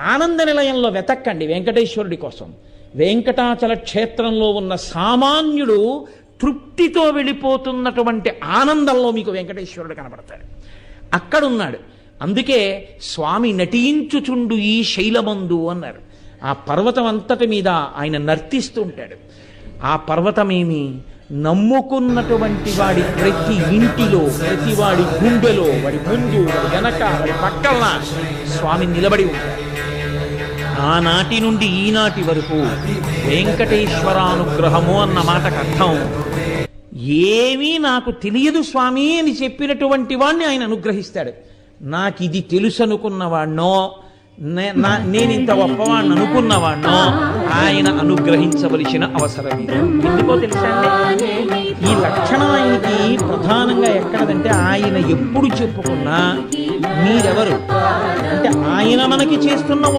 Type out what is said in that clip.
ఆనంద నిలయంలో వెతక్కండి వెంకటేశ్వరుడి కోసం. వెంకటాచల క్షేత్రంలో ఉన్న సామాన్యుడు తృప్తితో వెళ్ళిపోతున్నటువంటి ఆనందంలో మీకు వెంకటేశ్వరుడు కనబడతాడు. అక్కడున్నాడు. అందుకే స్వామి నటించుచుండు ఈ శైలమందు అన్నారు. ఆ పర్వతం అంతటి మీద ఆయన నర్తిస్తూ ఉంటాడు. ఆ పర్వతమేమి నమ్ముకున్నటువంటి వాడి ప్రతి ఇంటిలో, ప్రతి వాడి గుండెలో, వాడి ముందు, వాడి వెనక, వాడి పక్కన స్వామి నిలబడి ఉంటాడు. ఆనాటి నుండి ఈనాటి వరకు వెంకటేశ్వరానుగ్రహము అన్న మాటకు అర్థం ఏమీ నాకు తెలియదు స్వామి అని చెప్పినటువంటి వాడిని ఆయన అనుగ్రహిస్తాడు. నాకు ఇది తెలుసు అనుకున్నవాడినో, నేనింత గొప్పవాడిని అనుకున్నవాడినో ఆయన అనుగ్రహించవలసిన అవసరం ఎందుకో తెలుసా అండి? ఈ లక్షణం ఆయనకి ప్రధానంగా ఎక్కడదంటే, ఆయన ఎప్పుడు చెప్పుకున్నా మీరెవరు అంటే ఆయన మనకి చేస్తున్న